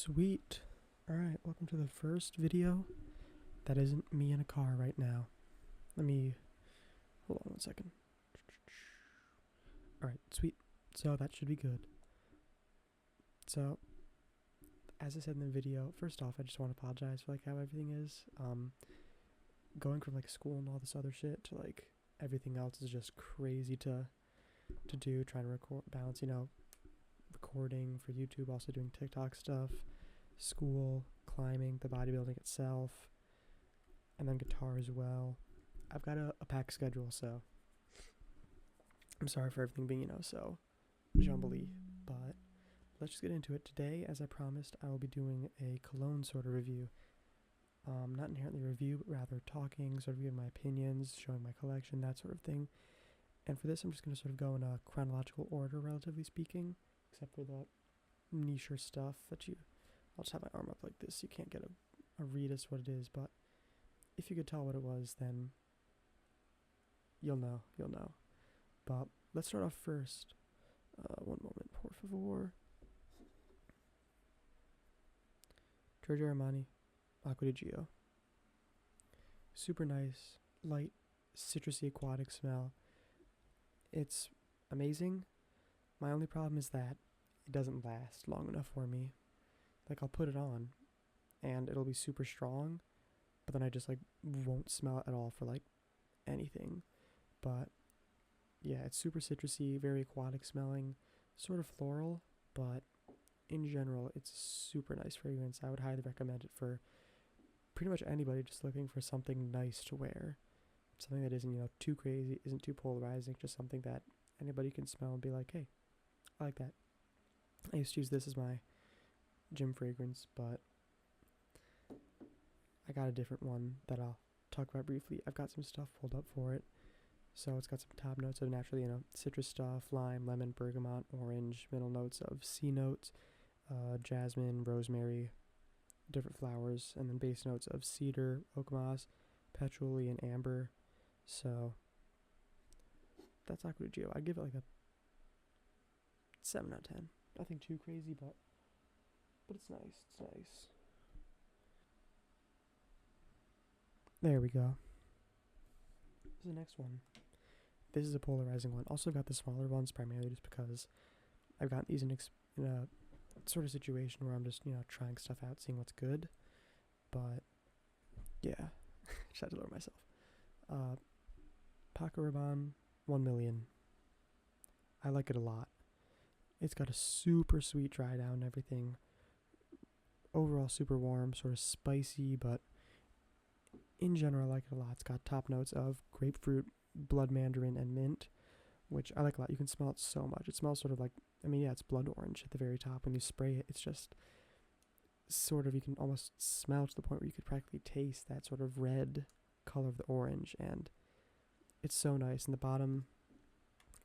Sweet. Alright, welcome to the first video that isn't me in a car right now. Hold on one second. Alright, sweet. So that should be good. So, as I said in the video, first off, I just want to apologize for how everything is. Going from school and all this other shit to everything else is just crazy to do, trying to balance, recording for YouTube, also doing TikTok stuff, school, climbing, the bodybuilding itself, and then guitar as well. I've got a packed schedule, so I'm sorry for everything being, so jumbly, but let's just get into it. Today, as I promised, I will be doing a cologne sort of review. Not inherently review, but rather talking, sort of giving my opinions, showing my collection, that sort of thing. And for this, I'm just going to sort of go in a chronological order, relatively speaking, except for the niche stuff I'll just have my arm up like this. You can't get a read as to what it is, but if you could tell what it was, then you'll know. But let's start off first. One moment, por favor. Giorgio Armani, Acqua di Gio. Super nice, light, citrusy, aquatic smell. It's amazing. My only problem is that it doesn't last long enough for me. I'll put it on, and it'll be super strong, but then I just won't smell it at all for anything. But yeah, it's super citrusy, very aquatic smelling, sort of floral, but in general, it's a super nice fragrance. I would highly recommend it for pretty much anybody just looking for something nice to wear. Something that isn't, too crazy, isn't too polarizing, just something that anybody can smell and be like, hey, I like that. I used to use this as my gym fragrance, but I got a different one that I'll talk about briefly. I've got some stuff pulled up for it. So it's got some top notes of naturally, citrus stuff, lime, lemon, bergamot, orange, middle notes of C notes, jasmine, rosemary, different flowers, and then base notes of cedar, oak moss, patchouli, and amber. So that's Acqua di Gio. I'd give it a 7 out of 10. Nothing too crazy, but it's nice. It's nice. There we go. This is the next one. This is a polarizing one. Also got the smaller ones primarily just because I've got these in a sort of situation where I'm just, trying stuff out, seeing what's good. But yeah, just had to lower myself. Paco Rabanne 1 million. I like it a lot. It's got a super sweet dry down and everything. Overall super warm, sort of spicy, but in general I like it a lot. It's got top notes of grapefruit, blood mandarin, and mint, which I like a lot. You can smell it so much. It smells sort of it's blood orange at the very top. When you spray it, it's just sort of, you can almost smell to the point where you could practically taste that sort of red color of the orange, and it's so nice. In the bottom,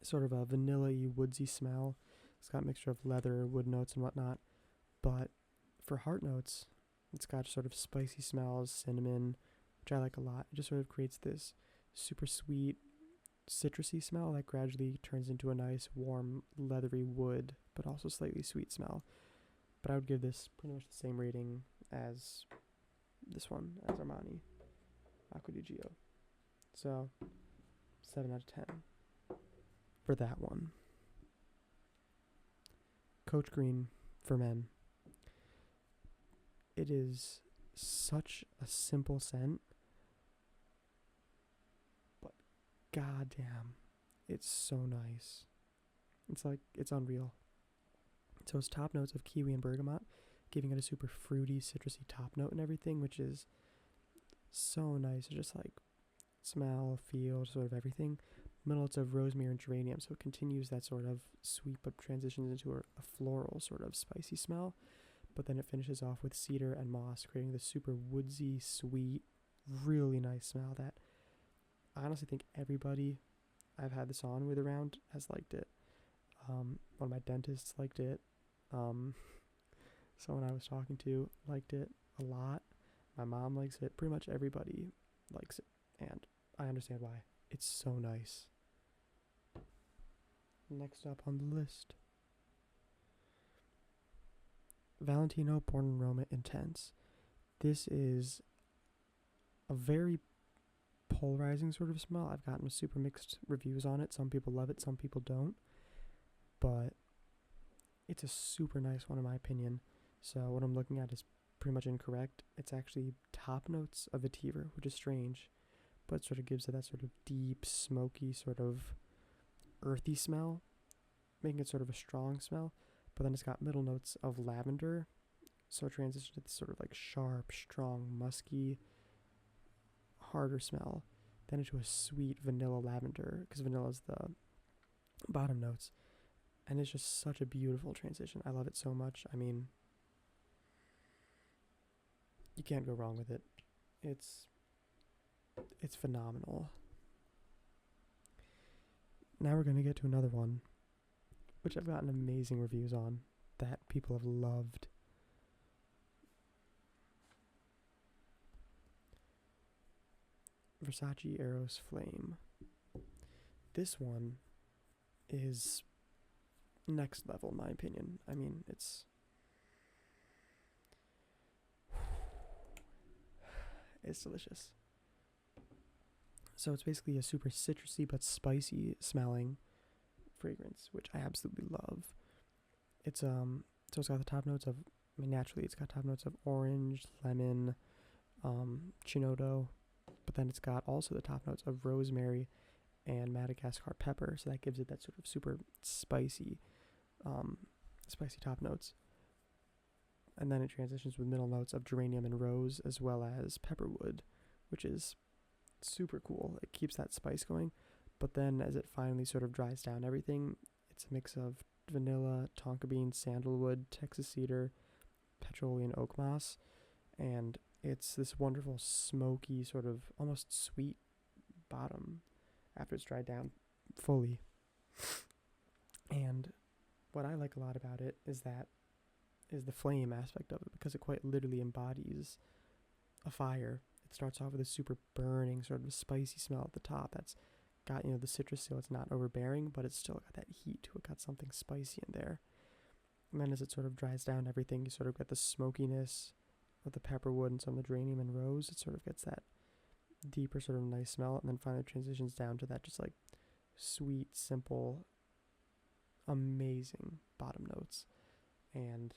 sort of a vanilla-y, woodsy smell. It's got a mixture of leather, wood notes, and whatnot. But for heart notes, it's got sort of spicy smells, cinnamon, which I like a lot. It just sort of creates this super sweet, citrusy smell that gradually turns into a nice, warm, leathery wood, but also slightly sweet smell. But I would give this pretty much the same rating as this one, as Armani, Acqua di Gio. So, 7 out of 10 for that one. Coach Green for men. It is such a simple scent, but goddamn, it's so nice. It's unreal. So it's top notes of kiwi and bergamot, giving it a super fruity, citrusy top note and everything, which is so nice. It's just smell, feel, sort of everything. Middle notes of rosemary and geranium, so it continues that sort of sweet but transitions into a floral sort of spicy smell. But then it finishes off with cedar and moss, creating this super woodsy, sweet, really nice smell that I honestly think everybody I've had this on with around has liked it. One of my dentists liked it. Someone I was talking to liked it a lot. My mom likes it. Pretty much everybody likes it, and I understand why. It's so nice. Next up on the list, Valentino Born in Roma Intense. This is a very polarizing sort of smell. I've gotten super mixed reviews on it. Some people love it, some people don't. But it's a super nice one in my opinion. So what I'm looking at is pretty much incorrect. It's actually top notes of vetiver, which is strange, but it sort of gives it that sort of deep, smoky, sort of earthy smell, making it sort of a strong smell. But then it's got middle notes of lavender, so it transitions to this sort of like sharp, strong, musky, harder smell, then into a sweet vanilla lavender, because vanilla is the bottom notes. And it's just such a beautiful transition. I love it so much. I mean, you can't go wrong with it. It's phenomenal. Now we're going to get to another one, which I've gotten amazing reviews on, that people have loved. Versace Eros Flame. This one is next level in my opinion. I mean, it's delicious. So it's basically a super citrusy but spicy smelling fragrance, which I absolutely love. It's so it's got the top notes of, I mean, naturally it's got top notes of orange, lemon, chinodo, but then it's got also the top notes of rosemary and Madagascar pepper, so that gives it that sort of super spicy top notes. And then it transitions with middle notes of geranium and rose, as well as pepperwood, which is super cool. It keeps that spice going, but then as it finally sort of dries down everything, it's a mix of vanilla, tonka bean, sandalwood, Texas cedar, petroleum, and oak moss, and it's this wonderful smoky sort of almost sweet bottom after it's dried down fully. And what I like a lot about it is the flame aspect of it, because it quite literally embodies a fire. It starts off with a super burning sort of spicy smell at the top that's got, the citrus, so it's not overbearing, but it's still got that heat to it, got something spicy in there. And then as it sort of dries down everything, you sort of get the smokiness of the pepperwood and some of the geranium and rose. It sort of gets that deeper sort of nice smell, and then finally transitions down to that just like sweet, simple, amazing bottom notes. And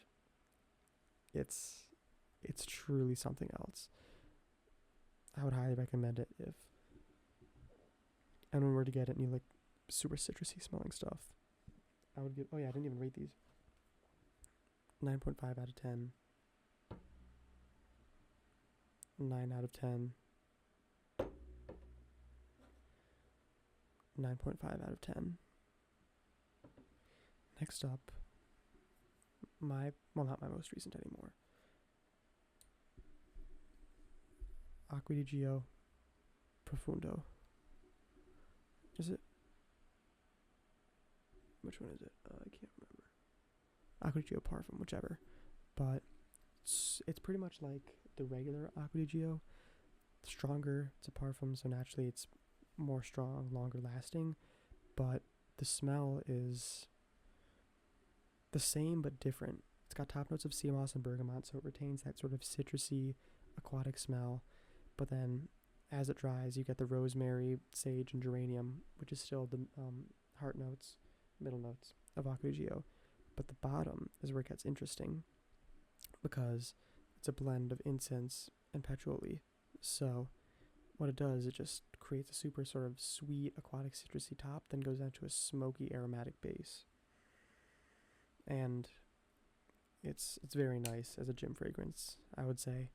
it's truly something else. I would highly recommend it if anyone were to get it and you like super citrusy smelling stuff. I would give, I didn't even rate these. 9.5 out of 10. 9 out of 10. 9.5 out of 10. Next up, not my most recent anymore. Acqua di Gio Profundo. Is it? Which one is it? I can't remember. Acqua di Gio Parfum, whichever. But it's pretty much like the regular Acqua di Gio. Stronger. It's a parfum, so naturally it's more strong, longer lasting. But the smell is the same but different. It's got top notes of sea moss and bergamot, so it retains that sort of citrusy, aquatic smell. But then, as it dries, you get the rosemary, sage, and geranium, which is still the heart notes, middle notes of Acqua di Gio. But the bottom is where it gets interesting, because it's a blend of incense and patchouli. So, what it does, it just creates a super sort of sweet, aquatic, citrusy top, then goes down to a smoky, aromatic base. And it's very nice as a gym fragrance, I would say.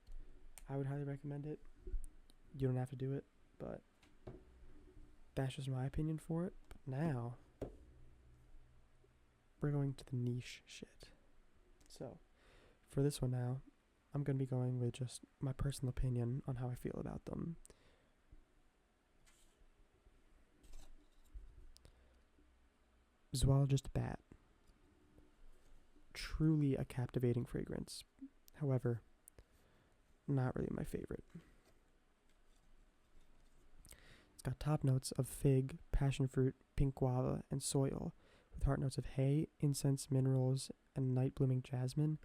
I would highly recommend it. You don't have to do it, but that's just my opinion for it. But now, we're going to the niche shit. So, for this one now, I'm going to be going with just my personal opinion on how I feel about them. Zoologist Bat. Truly a captivating fragrance. However, not really my favorite. It's got top notes of fig, passion fruit, pink guava, and soil, with heart notes of hay, incense, minerals, and night blooming jasmine,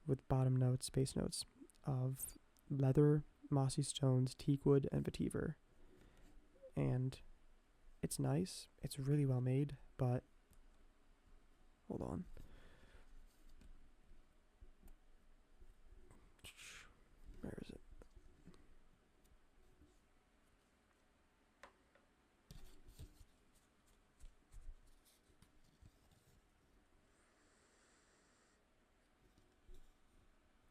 with bottom notes, base notes of leather, mossy stones, teakwood, and vetiver. And it's nice. It's really well made, but hold on. Where is it?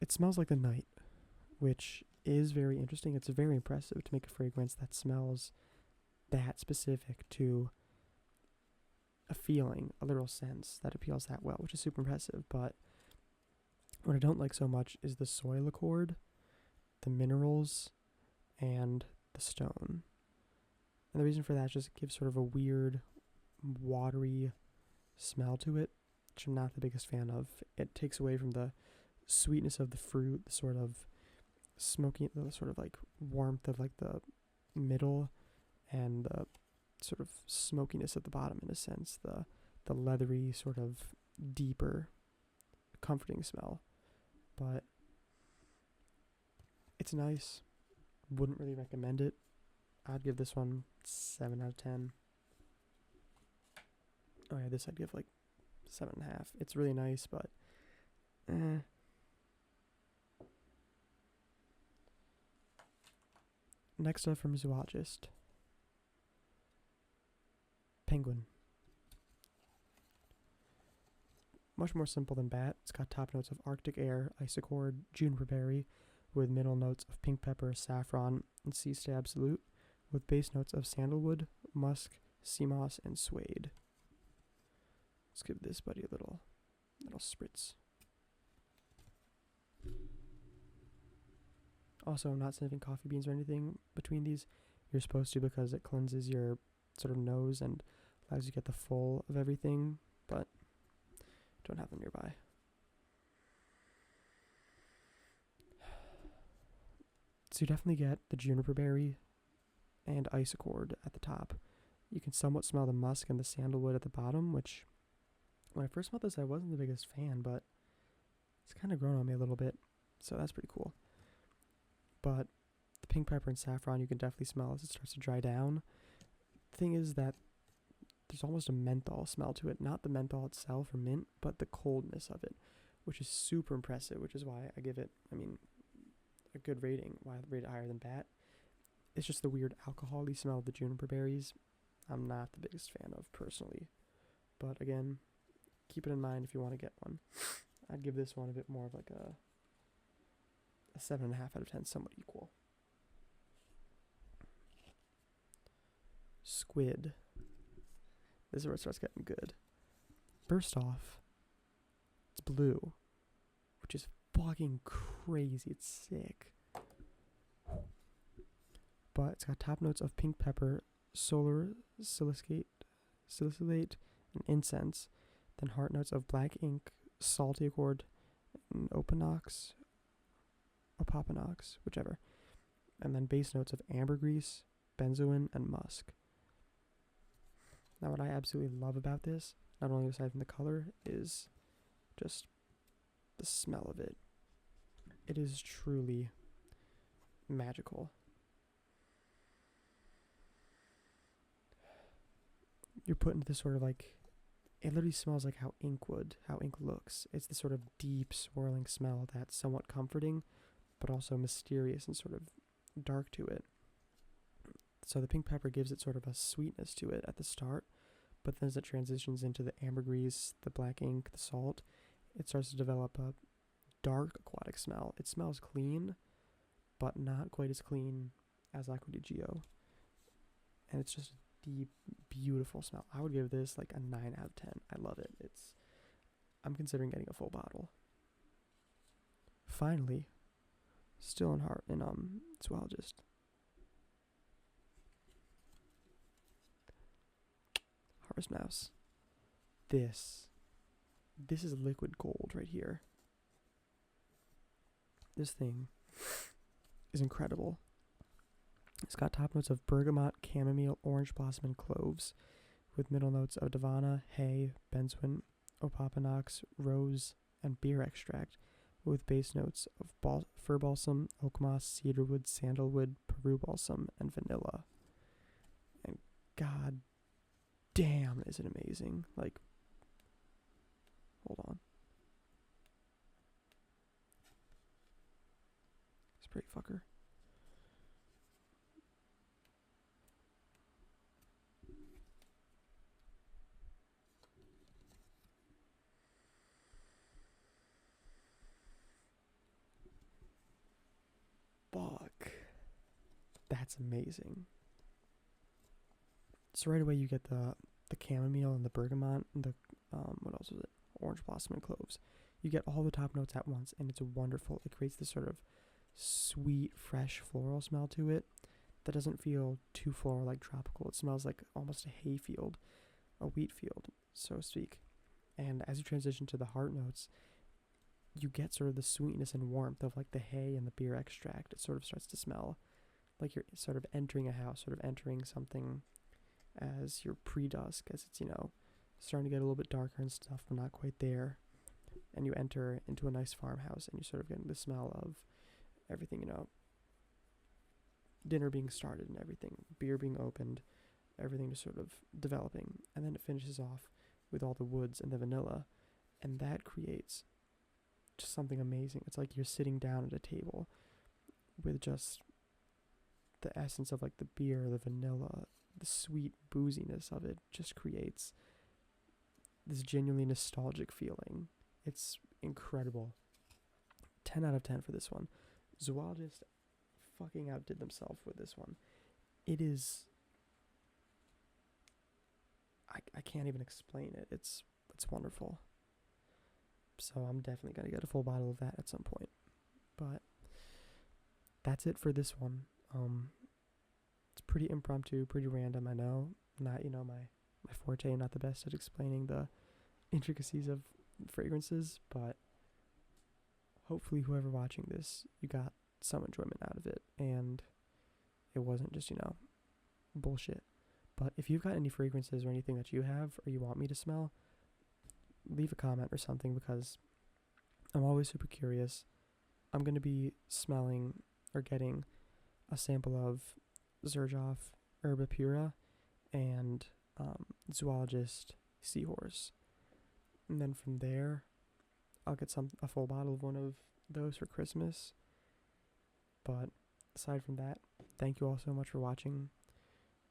It smells like the night, which is very interesting. It's very impressive to make a fragrance that smells that specific to a feeling, a literal sense that appeals that well, which is super impressive. But what I don't like so much is the soil accord, the minerals, and the stone. And the reason for that is just it gives sort of a weird, watery smell to it, which I'm not the biggest fan of. It takes away from the sweetness of the fruit, the sort of smoky, the sort of like warmth of like the middle, and the sort of smokiness at the bottom in a sense, the leathery sort of deeper comforting smell. But it's nice. Wouldn't really recommend it. I'd give this one 7 out of 10. Oh yeah, this I'd give like 7.5. It's really nice, but Next up from Zoologist. Penguin. Much more simple than Bat. It's got top notes of Arctic air, Isochord, juniper berry, with middle notes of pink pepper, saffron, and sea stay absolute, with base notes of sandalwood, musk, sea moss, and suede. Let's give this buddy a little spritz. Also, I'm not sniffing coffee beans or anything between these. You're supposed to because it cleanses your sort of nose and allows you to get the full of everything, but don't have them nearby. So you definitely get the juniper berry and Isochord at the top. You can somewhat smell the musk and the sandalwood at the bottom, which when I first smelled this I wasn't the biggest fan, but it's kind of grown on me a little bit, so that's pretty cool. But the pink pepper and saffron you can definitely smell as it starts to dry down. The thing is that there's almost a menthol smell to it. Not the menthol itself or mint, but the coldness of it, which is super impressive, which is why I give it, a good rating. Why I rate it higher than Bat. It's just the weird alcohol-y smell of the juniper berries I'm not the biggest fan of personally. But again, keep it in mind if you want to get one. I'd give this one a bit more of like a 7.5 out of 10, somewhat equal. Squid. This is where it starts getting good. First off, it's blue, which is fucking crazy. It's sick. But it's got top notes of pink pepper, solar salicylate, and incense. Then heart notes of black ink, salty accord, and opanox, whichever. And then base notes of ambergris, benzoin, and musk. Now what I absolutely love about this, not only aside from the color, is just the smell of it. It is truly magical. You're put into this sort of like, it literally smells like how ink would, how ink looks. It's this sort of deep swirling smell that's somewhat comforting, but also mysterious and sort of dark to it. So the pink pepper gives it sort of a sweetness to it at the start, but then as it transitions into the ambergris, the black ink, the salt, it starts to develop a dark aquatic smell. It smells clean, but not quite as clean as Acqua di Gio. And it's just a deep, beautiful smell. I would give this like a 9 out of 10. I love it. I'm considering getting a full bottle. Finally, still in Zoologist. Harvest Mouse. This is liquid gold right here. This thing is incredible. It's got top notes of bergamot, chamomile, orange blossom, and cloves, with middle notes of davana, hay, benzoin, opopanax, rose, and beer extract, with base notes of fir balsam, oak moss, cedarwood, sandalwood, Peru balsam, and vanilla. And god damn, is it amazing. Like, hold on. Spray fucker. Fuck. That's amazing. So right away you get the chamomile and the bergamot and the what else was it? Orange blossom and cloves. You get all the top notes at once, and it's wonderful. It creates this sort of sweet, fresh floral smell to it that doesn't feel too floral like tropical. It smells like almost a hay field, a wheat field, so to speak. And as you transition to the heart notes, you get sort of the sweetness and warmth of like the hay and the beer extract. It sort of starts to smell like you're sort of entering a house, sort of entering something as you're pre-dusk, as it's, starting to get a little bit darker and stuff, but not quite there. And you enter into a nice farmhouse, and you're sort of getting the smell of everything, dinner being started and everything, beer being opened, everything just sort of developing. And then it finishes off with all the woods and the vanilla, and that creates just something amazing. It's like you're sitting down at a table with just the essence of like the beer, the vanilla, the sweet booziness of it just creates this genuinely nostalgic feeling. It's incredible. 10 out of 10 for this one. Zoologist fucking outdid themselves with this one. It is... I can't even explain it. It's wonderful. So I'm definitely going to get a full bottle of that at some point. But that's it for this one. It's pretty impromptu, pretty random, I know. Not, my forte, not the best at explaining the intricacies of fragrances, but hopefully whoever watching this, you got some enjoyment out of it, and it wasn't just, bullshit. But if you've got any fragrances or anything that you have or you want me to smell, leave a comment or something, because I'm always super curious. I'm going to be smelling or getting a sample of Xerjoff Herba Pura and Zoologist Seahorse. And then from there, I'll get a full bottle of one of those for Christmas. But aside from that, thank you all so much for watching.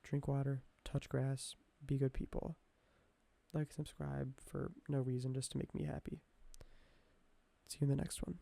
Drink water, touch grass, be good people. Like, subscribe for no reason, just to make me happy. See you in the next one.